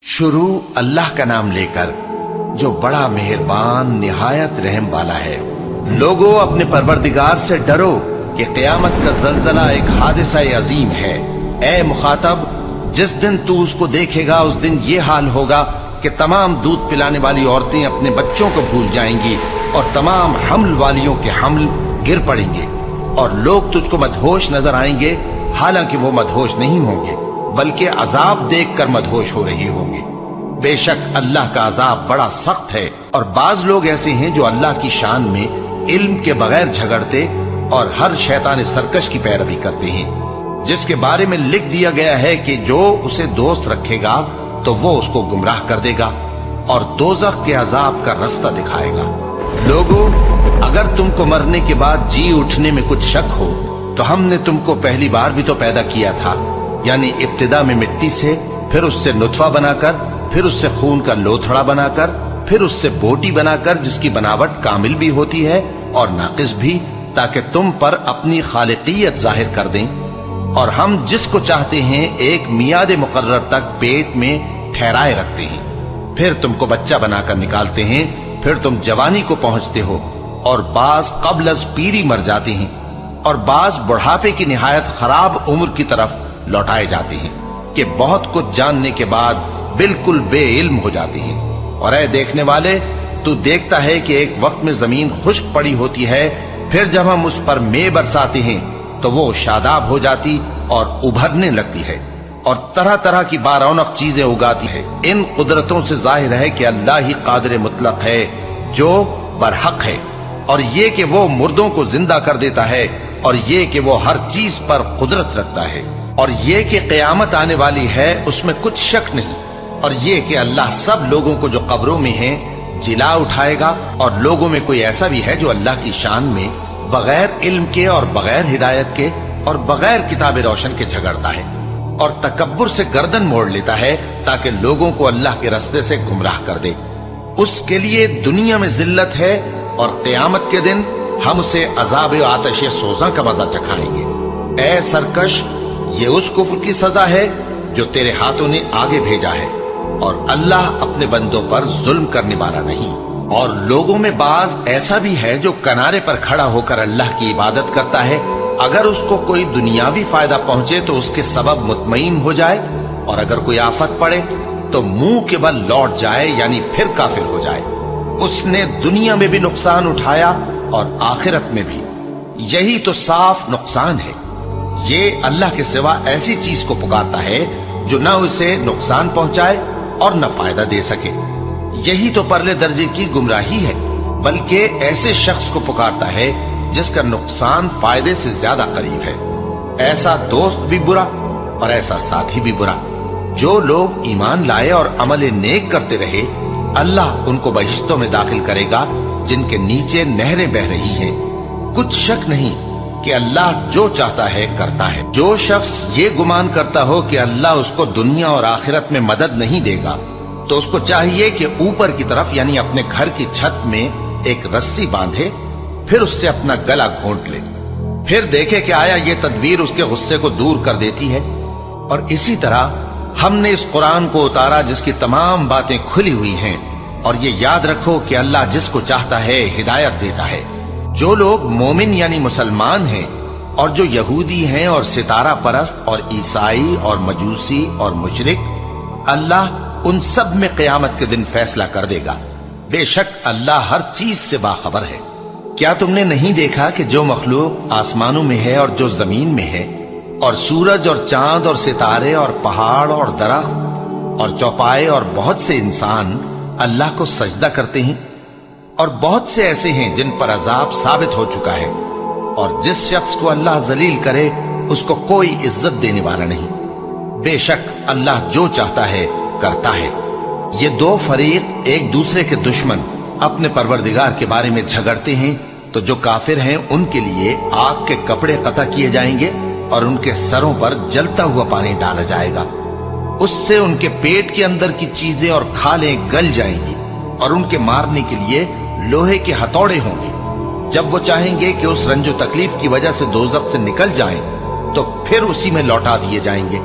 शुरू अल्लाह का नाम लेकर जो बड़ा मेहरबान निहायत रहम वाला है। लोगों, अपने परवरदिगार से डरो कि क़यामत का ज़लज़ला एक हादिसा अजीम है। ए मुखातब, जिस दिन तू उसको देखेगा उस दिन ये हाल होगा कि तमाम दूध पिलाने वाली औरतें अपने बच्चों को भूल जाएंगी और तमाम हमल वालियों के हमल गिर पड़ेंगे और लोग तुझको मदहोश नजर आएंगे, हालांकि वो मदहोश नहीं होंगे बल्कि अजाब देखकर मदहोश हो रही होंगे। बेशक अल्लाह का अजाब बड़ा सख्त है। और बाज लोग ऐसे हैं जो अल्लाह की शान में इल्म के बगैर झगड़ते और हर शैतान सरकश की पैरवी करते हैं, जिसके बारे में लिख दिया गया है कि जो उसे दोस्त रखेगा तो वो उसको गुमराह कर देगा और दोज़ख के अजाब का रास्ता दिखाएगा। लोगों, अगर तुमको मरने के बाद जी उठने में कुछ शक हो तो हमने तुमको पहली बार भी तो पैदा किया था, यानी इब्तिदा में मिट्टी से, फिर उससे नुतफा बनाकर, फिर उससे खून का लोथड़ा बनाकर, फिर उससे बोटी बनाकर जिसकी बनावट कामिल भी होती है और नाकिस भी, ताकि तुम पर अपनी खालिकियत जाहिर कर दें। और हम जिसको चाहते हैं एक मियाद मुकर्रर तक पेट में ठहराए रखते हैं, फिर तुमको बच्चा बनाकर निकालते हैं, फिर तुम जवानी को पहुंचते हो और बाज कब्ल अज पीरी मर जाते हैं और बाज बुढ़ापे की निहायत खराब उम्र की तरफ लौटाए जाते हैं कि बहुत कुछ जानने के बाद बिल्कुल बेइल्म हो जाते हैं। और ऐ देखने वाले, तू देखता है कि एक वक्त में जमीन खुश्क पड़ी होती है, फिर जब हम उस पर मे बरसाते हैं तो वो शादाब हो जाती और उभरने लगती है और तरह तरह की बारौनक चीजें उगाती है। इन कुदरतों से जाहिर है कि अल्लाह ही कादिर मुतलक है जो बरहक है, और ये कि वो मुर्दों को जिंदा कर देता है, और ये कि वो हर चीज पर कुदरत रखता है, और ये कि क़यामत आने वाली है उसमें कुछ शक नहीं, और ये कि अल्लाह सब लोगों को जो कब्रों में हैं जिला उठाएगा। और लोगों में कोई ऐसा भी है जो अल्लाह की शान में बगैर इल्म के और बगैर हिदायत के और बगैर किताब रोशन के झगड़ता है और तकब्बुर से गर्दन मोड़ लेता है ताकि लोगों को अल्लाह के रास्ते से गुमराह कर दे। उसके लिए दुनिया में जिल्लत है और क़यामत के दिन हम उसे अजाब आतिश सोज़ा का मजा चखाएंगे। ए सरकश, ये उस कुफ्र की सजा है जो तेरे हाथों ने आगे भेजा है, और अल्लाह अपने बंदों पर जुल्म करने वाला नहीं। और लोगों में बाज ऐसा भी है जो किनारे पर खड़ा होकर अल्लाह की इबादत करता है, अगर उसको कोई दुनियावी फायदा पहुंचे तो उसके सबब मुतमईन हो जाए, और अगर कोई आफत पड़े तो मुंह के बल लौट जाए, यानी फिर काफिर हो जाए। उसने दुनिया में भी नुकसान उठाया और आखिरत में भी। यही तो साफ नुकसान है। ये अल्लाह के सिवा ऐसी चीज को पुकारता है जो न उसे नुकसान पहुंचाए और न फायदा दे सके। यही तो परले दर्जे की गुमराही है। बल्कि ऐसे शख्स को पुकारता है जिसका नुकसान फायदे से ज्यादा करीब है। ऐसा दोस्त भी बुरा और ऐसा साथी भी बुरा। जो लोग ईमान लाए और अमल नेक करते रहे, अल्लाह उनको बहिश्तों में दाखिल करेगा जिनके नीचे नहरें बह रही हैं। कुछ शक नहीं कि अल्लाह जो चाहता है करता है। जो शख्स ये गुमान करता हो कि अल्लाह उसको दुनिया और आखिरत में मदद नहीं देगा, तो उसको चाहिए कि ऊपर की तरफ यानी अपने घर की छत में एक रस्सी बांधे, फिर उससे अपना गला घोंट ले, फिर देखे कि आया ये तदबीर उसके गुस्से को दूर कर देती है। और इसी तरह हमने इस कुरान को उतारा जिसकी तमाम बातें खुली हुई हैं। और ये याद रखो कि अल्लाह जिसको चाहता है हिदायत देता है। जो लोग मोमिन यानी मुसलमान हैं और जो यहूदी हैं और सितारा परस्त और ईसाई और मजूसी और मुशरिक, अल्लाह उन सब में क़यामत के दिन फैसला कर देगा। बेशक अल्लाह हर चीज से बाखबर है। क्या तुमने नहीं देखा कि जो मखलूक आसमानों में है और जो जमीन में है, और सूरज और चांद और सितारे और पहाड़ और दरख्त और चौपाए और बहुत से इंसान अल्लाह को सजदा करते हैं, और बहुत से ऐसे हैं जिन पर अजाब साबित हो चुका है। और जिस शख्स को अल्लाह जलील करे उसको कोई इज्जत देने वाला नहीं। बेशक अल्लाह जो चाहता है करता है। ये दो फरीक एक दूसरे के दुश्मन अपने परवरदिगार के बारे में झगड़ते हैं, तो जो काफिर हैं उनके लिए आग के कपड़े कता किए जाएंगे और उनके सरों पर जलता हुआ पानी डाला जाएगा। उससे उनके पेट के अंदर की चीजें और खालें गल जाएंगी और उनके मारने के लिए लोहे के हथौड़े होंगे। जब वो चाहेंगे कि उस रंजो तकलीफ की वजह से दोज़ख से निकल जाएं, तो फिर उसी में लौटा दिए जाएंगे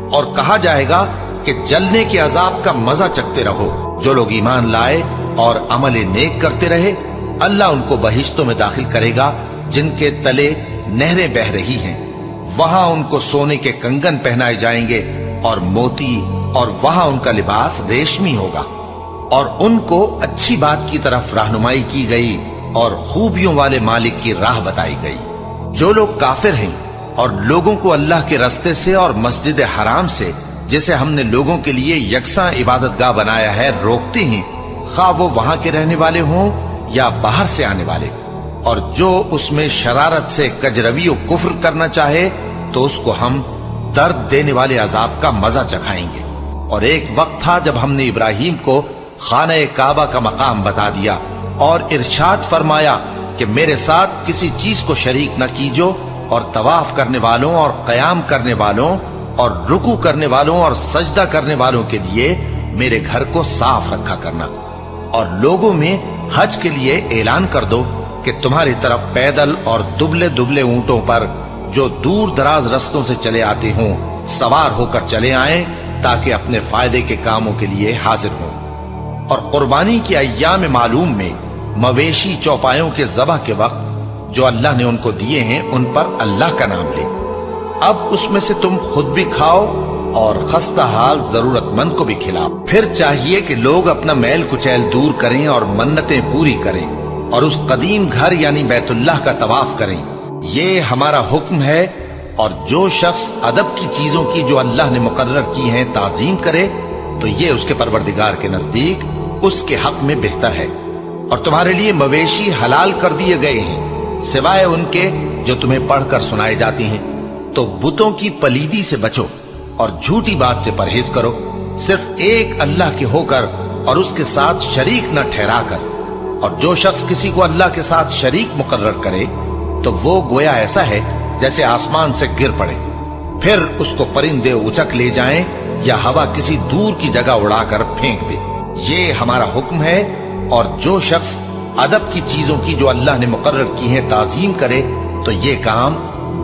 और कहा जाएगा کہ جلنے کے عذاب کا مزہ چکھتے رہو۔ جو لوگ ایمان لائے اور عمل نیک کرتے رہے، اللہ ان کو بہشتوں میں داخل کرے گا جن کے تلے نہریں بہ رہی ہیں۔ وہاں ان کو سونے کے کنگن پہنائے جائیں گے اور موتی، اور وہاں ان کا لباس ریشمی ہوگا، اور ان کو اچھی بات کی طرف رہنمائی کی گئی اور خوبیوں والے مالک کی راہ بتائی گئی۔ جو لوگ کافر ہیں اور لوگوں کو اللہ کے رستے سے اور مسجد حرام سے، جسے ہم نے لوگوں کے لیے یکساں عبادت گاہ بنایا ہے، روکتے ہیں، خواہ وہ وہاں کے رہنے والے ہوں یا باہر سے آنے والے، اور جو اس میں شرارت سے کجروی و کفر کرنا چاہے تو اس کو ہم درد دینے والے عذاب کا مزہ چکھائیں گے۔ اور ایک وقت تھا جب ہم نے ابراہیم کو خانہ کعبہ کا مقام بتا دیا اور ارشاد فرمایا کہ میرے ساتھ کسی چیز کو شریک نہ کیجو، اور طواف کرنے والوں اور قیام کرنے والوں اور رکوع کرنے والوں اور سجدہ کرنے والوں کے لیے میرے گھر کو صاف رکھا کرنا۔ اور لوگوں میں حج کے لیے اعلان کر دو کہ تمہاری طرف پیدل اور دبلے دبلے اونٹوں پر جو دور دراز رستوں سے چلے آتے ہوں سوار ہو کر چلے آئیں، تاکہ اپنے فائدے کے کاموں کے لیے حاضر ہوں۔ اور قربانی کے ایام معلوم میں مویشی چوپایوں کے ذبح کے وقت جو اللہ نے ان کو دیے ہیں ان پر اللہ کا نام لے۔ اب اس میں سے تم خود بھی کھاؤ اور خستہ حال ضرورت مند کو بھی کھلاؤ۔ پھر چاہیے کہ لوگ اپنا میل کچیل دور کریں اور منتیں پوری کریں اور اس قدیم گھر یعنی بیت اللہ کا طواف کریں، یہ ہمارا حکم ہے۔ اور جو شخص ادب کی چیزوں کی جو اللہ نے مقرر کی ہیں تعظیم کرے تو یہ اس کے پروردگار کے نزدیک اس کے حق میں بہتر ہے۔ اور تمہارے لیے مویشی حلال کر دیے گئے ہیں سوائے ان کے جو تمہیں پڑھ کر سنائے جاتی ہیں۔ تو بتوں کی پلیدی سے بچو اور جھوٹی بات سے پرہیز کرو، صرف ایک اللہ کے ہو کر اور اس کے ساتھ شریک نہ ٹھہرا کر۔ اور جو شخص کسی کو اللہ کے ساتھ شریک مقرر کرے تو وہ گویا ایسا ہے جیسے آسمان سے گر پڑے، پھر اس کو پرندے اچک لے جائیں یا ہوا کسی دور کی جگہ اڑا کر پھینک دے۔ یہ ہمارا حکم ہے۔ اور جو شخص ادب کی چیزوں کی جو اللہ نے مقرر کی ہیں تعظیم کرے تو یہ کام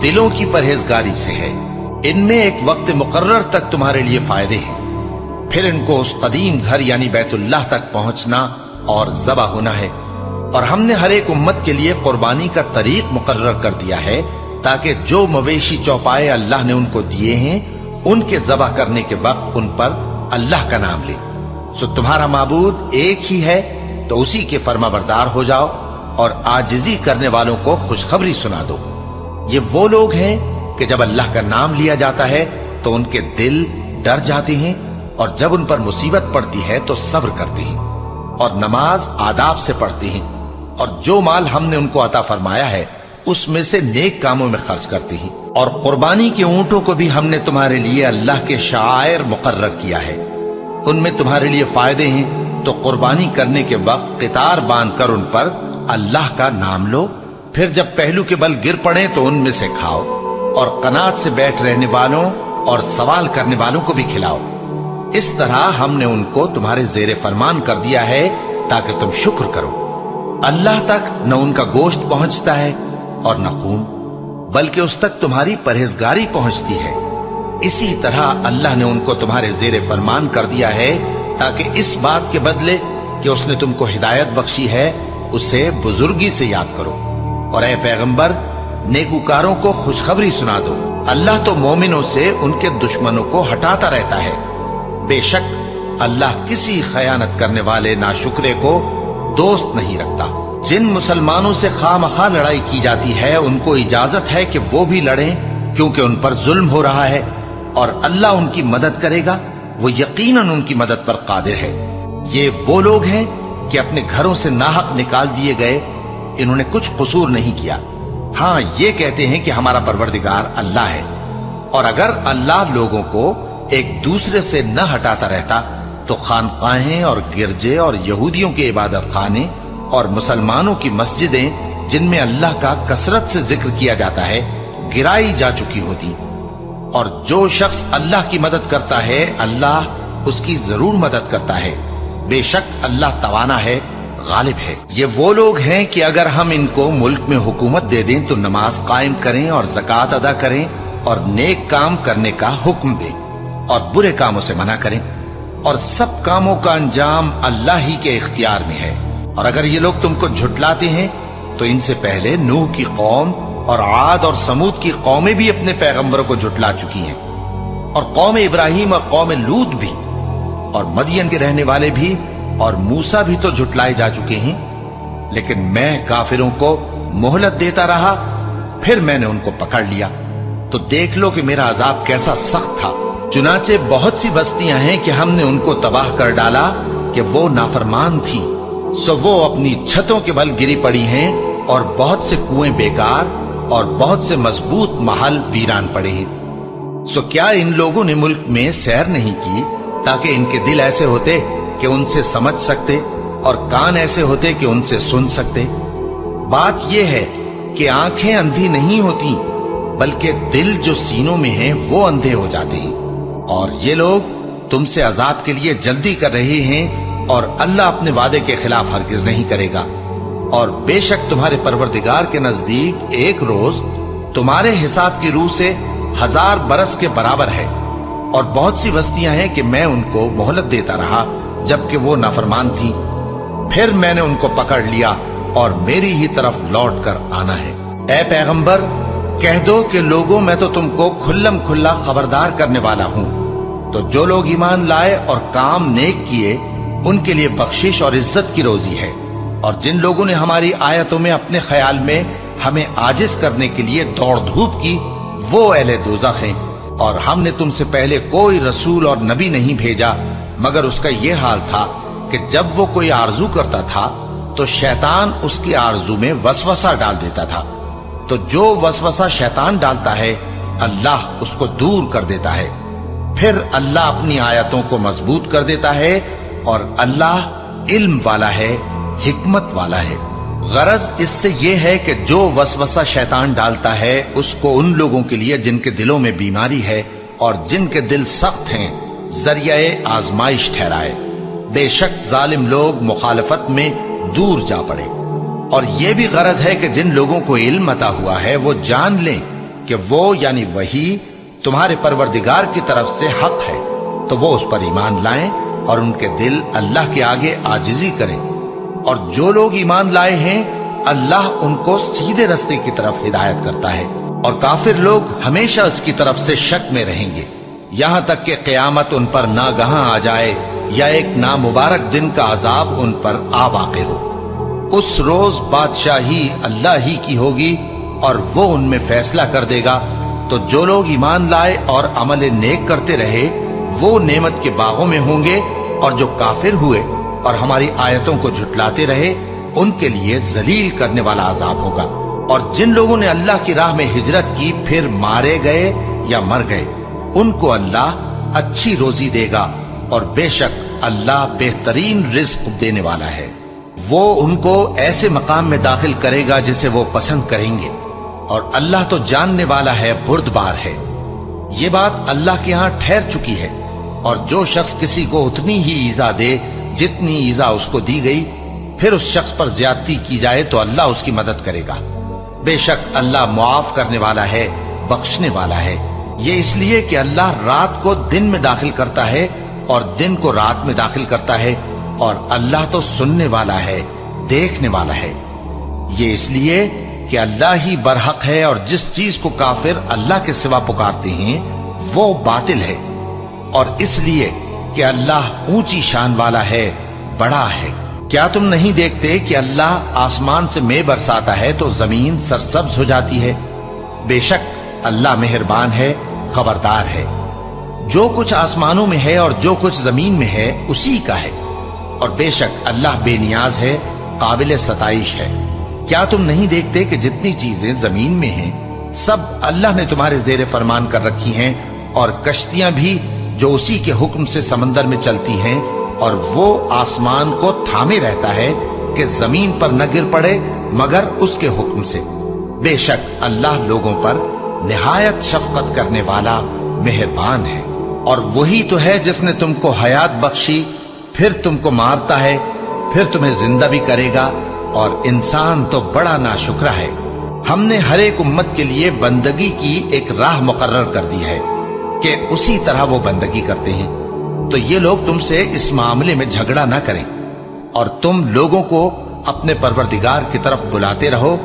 دلوں کی پرہیزگاری سے ہے۔ ان میں ایک وقت مقرر تک تمہارے لیے فائدے ہیں، پھر ان کو اس قدیم گھر یعنی بیت اللہ تک پہنچنا اور ذبح ہونا ہے۔ اور ہم نے ہر ایک امت کے لیے قربانی کا طریق مقرر کر دیا ہے تاکہ جو مویشی چوپائے اللہ نے ان کو دیے ہیں ان کے ذبح کرنے کے وقت ان پر اللہ کا نام لے۔ سو تمہارا معبود ایک ہی ہے، تو اسی کے فرما بردار ہو جاؤ اور عاجزی کرنے والوں کو خوشخبری سنا دو۔ یہ وہ لوگ ہیں کہ جب اللہ کا نام لیا جاتا ہے تو ان کے دل ڈر جاتے ہیں، اور جب ان پر مصیبت پڑتی ہے تو صبر کرتے ہیں اور نماز آداب سے پڑھتے ہیں، اور جو مال ہم نے ان کو عطا فرمایا ہے اس میں سے نیک کاموں میں خرچ کرتے ہیں۔ اور قربانی کے اونٹوں کو بھی ہم نے تمہارے لیے اللہ کے شعائر مقرر کیا ہے، ان میں تمہارے لیے فائدے ہیں، تو قربانی کرنے کے وقت قطار باندھ کر ان پر اللہ کا نام لو، پھر جب پہلو کے بل گر پڑے تو ان میں سے کھاؤ، اور قناعت سے بیٹھ رہنے والوں اور سوال کرنے والوں کو بھی کھلاؤ۔ اس طرح ہم نے ان کو تمہارے زیر فرمان کر دیا ہے تاکہ تم شکر کرو۔ اللہ تک نہ ان کا گوشت پہنچتا ہے اور نہ خون، بلکہ اس تک تمہاری پرہیزگاری پہنچتی ہے۔ اسی طرح اللہ نے ان کو تمہارے زیر فرمان کر دیا ہے تاکہ اس بات کے بدلے کہ اس نے تم کو ہدایت بخشی ہے اسے بزرگی سے یاد کرو۔ اور اے پیغمبر، نیکوکاروں کو خوشخبری سنا دو، اللہ تو مومنوں سے ان کے دشمنوں کو ہٹاتا رہتا ہے۔ بے شک اللہ کسی خیانت کرنے والے ناشکرے کو دوست نہیں رکھتا۔ جن مسلمانوں سے خواہ مخواہ لڑائی کی جاتی ہے ان کو اجازت ہے کہ وہ بھی لڑیں، کیونکہ ان پر ظلم ہو رہا ہے، اور اللہ ان کی مدد کرے گا، وہ یقیناً ان کی مدد پر قادر ہے۔ یہ وہ لوگ ہیں کہ اپنے گھروں سے ناحق نکال دیے گئے، انہوں نے کچھ قصور نہیں کیا، ہاں یہ کہتے ہیں کہ ہمارا پروردگار اللہ ہے۔ اور اگر اللہ لوگوں کو ایک دوسرے سے نہ ہٹاتا رہتا تو خانقاہیں اور گرجے اور یہودیوں کے عبادت خانے اور مسلمانوں کی مسجدیں جن میں اللہ کا کثرت سے ذکر کیا جاتا ہے گرائی جا چکی ہوتی۔ اور جو شخص اللہ کی مدد کرتا ہے اللہ اس کی ضرور مدد کرتا ہے، بے شک اللہ توانا ہے، غالب ہے۔ یہ وہ لوگ ہیں کہ اگر ہم ان کو ملک میں حکومت دے دیں تو نماز قائم کریں اور زکوٰۃ ادا کریں اور نیک کام کرنے کا حکم دیں، और बुरे कामों से मना करें, और सब कामों का अंजाम अल्लाह ही के इख्तियार में है। और अगर ये लोग तुमको झुटलाते हैं तो इनसे पहले नूह की कौम और आद और समूद की कौमें भी अपने पैगंबरों को झुटला चुकी हैं, और कौम इब्राहिम और कौम लूत भी, और मदियन के रहने वाले भी, और मूसा भी तो झुटलाए जा चुके हैं। लेकिन मैं काफिरों को मोहलत देता रहा, फिर मैंने उनको पकड़ लिया। तो देख लो कि मेरा अजाब कैसा सख्त था। चुनाचे बहुत सी बस्तियां हैं कि हमने उनको तबाह कर डाला कि वो नाफरमान थी, सो वो अपनी छतों के बल गिरी पड़ी हैं, और बहुत से कुएं बेकार और बहुत से मजबूत महल वीरान पड़े हैं। सो क्या इन लोगों ने मुल्क में सैर नहीं की, ताकि इनके दिल ऐसे होते कि उनसे समझ सकते, और कान ऐसे होते कि उनसे सुन सकते। बात यह है कि आंखें अंधी नहीं होती, बल्कि दिल जो सीनों में है वो अंधे हो जाते हैं। और ये लोग तुमसे अजाब के लिए जल्दी कर रहे हैं, और अल्लाह अपने वादे के खिलाफ हरगिज नहीं करेगा। और बेशक तुम्हारे परवरदिगार के नजदीक एक रोज तुम्हारे हिसाब की रूह से 1000 बरस के बराबर है। और बहुत सी बस्तियां हैं कि मैं उनको मोहलत देता रहा जबकि वो नाफरमान थी, फिर मैंने उनको पकड़ लिया, और मेरी ही तरफ लौट कर आना है। ऐ पैगंबर, कह दो कि लोगों, मैं तो तुमको खुल्लम खुल्ला खबरदार करने वाला हूं। तो जो लोग ईमान लाए और काम नेक किए, उनके लिए बख्शिश और इज्जत की रोजी है। और जिन लोगों ने हमारी आयतों में अपने ख्याल में हमें आजिज करने के लिए दौड़ धूप की, वो अहले दोज़ख हैं। और हमने तुमसे पहले कोई रसूल और नबी नहीं भेजा, मगर उसका यह हाल था कि जब वो कोई आरजू करता था तो शैतान उसकी आरजू में वसवसा डाल देता था। तो जो वसवसा शैतान डालता है, अल्लाह उसको दूर कर देता है। फिर अल्लाह अपनी आयतों को मजबूत कर देता है, और अल्लाह इल्म वाला है, हिकमत वाला है। गरज इससे यह है कि जो वसवसा शैतान डालता है, उसको उन लोगों के लिए जिनके दिलों में बीमारी है और जिनके दिल सख्त हैं, जरिए आजमाइश ठहराए। बेशक जालिम लोग मुखालफत में दूर जा पड़े। और यह भी गरज है कि जिन लोगों को इल्म अता हुआ है, वो जान लें कि वो यानी वही तुम्हारे परवरदिगार की तरफ से हक है, तो वो उस पर ईमान लाएं और उनके दिल अल्लाह के आगे आजिजी करें। और जो लोग ईमान लाए हैं, अल्लाह उनको सीधे रास्ते की तरफ हिदायत करता है, और काफिर लोग हमेशा उसकी तरफ से शक में रहेंगे, यहां तक कि क़यामत उन पर नागहां आ जाए, या एक नामुबारक दिन का अजाब उन पर आ वाक़े हो। उस रोज बादशाही अल्लाह ही की होगी, और वो उनमें फैसला कर देगा। तो जो लोग ईमान लाए और अमल नेक करते रहे, वो नेमत के बागों में होंगे, और जो काफिर हुए और हमारी आयतों को झुटलाते रहे, उनके लिए जलील करने वाला अजाब होगा। और जिन लोगों ने अल्लाह की राह में हिजरत की, फिर मारे गए या मर गए, उनको अल्लाह अच्छी रोजी देगा, और बेशक अल्लाह बेहतरीन रिज्क देने वाला है। वो उनको ऐसे मकाम में दाखिल करेगा जिसे वो पसंद करेंगे, और अल्लाह तो जानने वाला है, बुर्दबार है। ये बात अल्लाह के यहां ठहर चुकी है। और जो शख्स किसी को उतनी ही ईजा दे जितनी ईजा उसको दी गई, फिर उस शख्स पर ज्यादती की जाए, तो अल्लाह उसकी मदद करेगा। बेशक अल्लाह मुआफ करने वाला है, बख्शने वाला है। ये इसलिए कि अल्लाह रात को दिन में दाखिल करता है और दिन को रात में दाखिल करता है, और अल्लाह तो सुनने वाला है, देखने वाला है। ये इसलिए कि अल्लाह ही बरहक है, और जिस चीज को काफिर अल्लाह के सिवा पुकारते हैं, वो बातिल है। और इसलिए कि अल्लाह ऊंची शान वाला है, बड़ा है। क्या तुम नहीं देखते कि अल्लाह आसमान से मेघ बरसाता है तो जमीन सरसब्ज हो जाती है? बेशक अल्लाह मेहरबान है, खबरदार है। जो कुछ आसमानों में है और जो कुछ जमीन में है, उसी का है। और बेशक अल्लाह बेनियाज है, काबिल सताइश है। क्या तुम नहीं देखते कि जितनी चीजें जमीन में हैं, सब अल्लाह ने तुम्हारे जेरे फरमान कर रखी हैं, और कश्तियां भी जो उसी के हुक्म से समंदर में चलती हैं, और वो आसमान को थामे रहता है कि जमीन पर न गिर पड़े मगर उसके हुक्म से। बेशक अल्लाह लोगों पर निहायत शफकत करने वाला, मेहरबान है। और वही तो है जिसने तुमको हयात बख्शी, फिर तुमको मारता है, फिर तुम्हें जिंदा भी करेगा, और इंसान तो बड़ा नाशुक्रा है। हमने हर एक उम्मत के लिए बंदगी की एक राह मुकर्रर कर दी है, کہ اسی طرح وہ بندگی کرتے ہیں، تو یہ لوگ تم سے اس معاملے میں جھگڑا نہ کریں، اور تم لوگوں کو اپنے پروردگار کی طرف بلاتے رہو،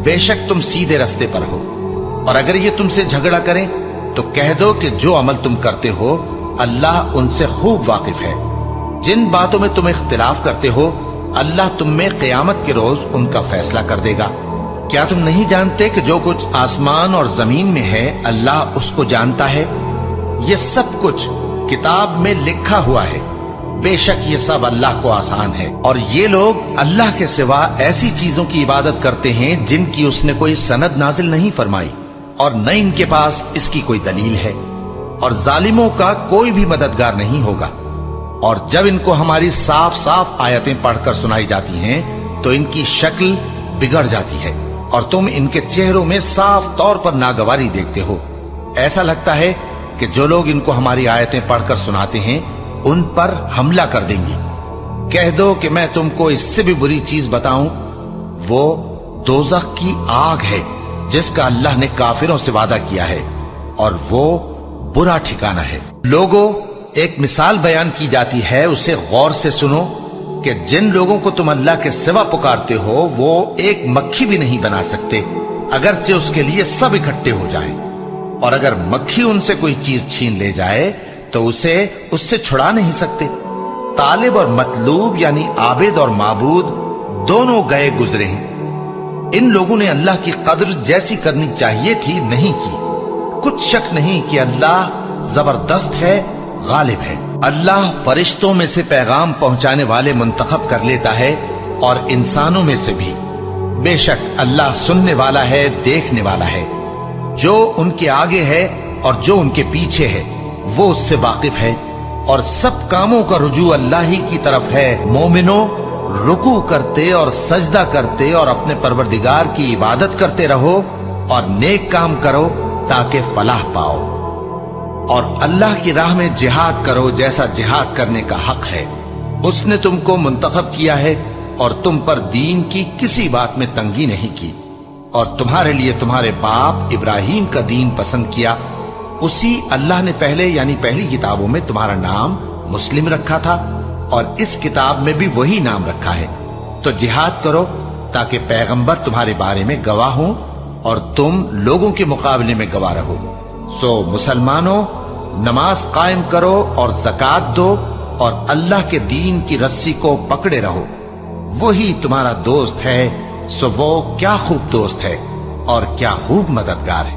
بے شک تم سیدھے رستے پر ہو۔ اور اگر یہ تم سے جھگڑا کریں تو کہہ دو کہ جو عمل تم کرتے ہو اللہ ان سے خوب واقف ہے۔ جن باتوں میں تم اختلاف کرتے ہو اللہ تم میں قیامت کے روز ان کا فیصلہ کر دے گا۔ کیا تم نہیں جانتے کہ جو کچھ آسمان اور زمین میں ہے اللہ اس کو جانتا ہے؟ یہ سب کچھ کتاب میں لکھا ہوا ہے، بے شک یہ سب اللہ کو آسان ہے۔ اور یہ لوگ اللہ کے سوا ایسی چیزوں کی عبادت کرتے ہیں جن کی اس نے کوئی سند نازل نہیں فرمائی، اور نہ ان کے پاس اس کی کوئی دلیل ہے، اور ظالموں کا کوئی بھی مددگار نہیں ہوگا۔ اور جب ان کو ہماری صاف صاف آیتیں پڑھ کر سنائی جاتی ہیں تو ان کی شکل بگڑ جاتی ہے، اور تم ان کے چہروں میں صاف طور پر ناگواری دیکھتے ہو۔ ایسا لگتا ہے کہ جو لوگ ان کو ہماری آیتیں پڑھ کر سناتے ہیں ان پر حملہ کر دیں گے۔ کہہ دو کہ میں تم کو اس سے بھی بری چیز بتاؤں، وہ دوزخ کی آگ ہے جس کا اللہ نے کافروں سے وعدہ کیا ہے، اور وہ برا ٹھکانہ ہے۔ لوگوں، ایک مثال بیان کی جاتی ہے، اسے غور سے سنو کہ جن لوگوں کو تم اللہ کے سوا پکارتے ہو وہ ایک مکھی بھی نہیں بنا سکتے اگرچہ اس کے لیے سب اکٹھے ہو جائیں، اور اگر مکھی ان سے کوئی چیز چھین لے جائے تو اسے اس سے چھڑا نہیں سکتے۔ طالب اور مطلوب یعنی عابد اور معبود دونوں گئے گزرے ہیں۔ ان لوگوں نے اللہ کی قدر جیسی کرنی چاہیے تھی نہیں کی۔ کچھ شک نہیں کہ اللہ زبردست ہے، غالب ہے۔ اللہ فرشتوں میں سے پیغام پہنچانے والے منتخب کر لیتا ہے اور انسانوں میں سے بھی۔ بے شک اللہ سننے والا ہے، دیکھنے والا ہے۔ جو ان کے آگے ہے اور جو ان کے پیچھے ہے وہ اس سے واقف ہے، اور سب کاموں کا رجوع اللہ ہی کی طرف ہے۔ مومنوں، رکوع کرتے اور سجدہ کرتے اور اپنے پروردگار کی عبادت کرتے رہو اور نیک کام کرو تاکہ فلاح پاؤ، اور اللہ کی راہ میں جہاد کرو جیسا جہاد کرنے کا حق ہے۔ اس نے تم کو منتخب کیا ہے اور تم پر دین کی کسی بات میں تنگی نہیں کی، اور تمہارے لیے تمہارے باپ ابراہیم کا دین پسند کیا۔ اسی اللہ نے پہلے یعنی پہلی کتابوں میں تمہارا نام مسلم رکھا تھا، اور اس کتاب میں بھی وہی نام رکھا ہے۔ تو جہاد کرو تاکہ پیغمبر تمہارے بارے میں گواہ ہوں اور تم لوگوں کے مقابلے میں گواہ رہو۔ سو مسلمانوں، نماز قائم کرو اور زکات دو اور اللہ کے دین کی رسی کو پکڑے رہو، وہی تمہارا دوست ہے۔ سو وہ کیا خوب دوست ہے اور کیا خوب مددگار ہے۔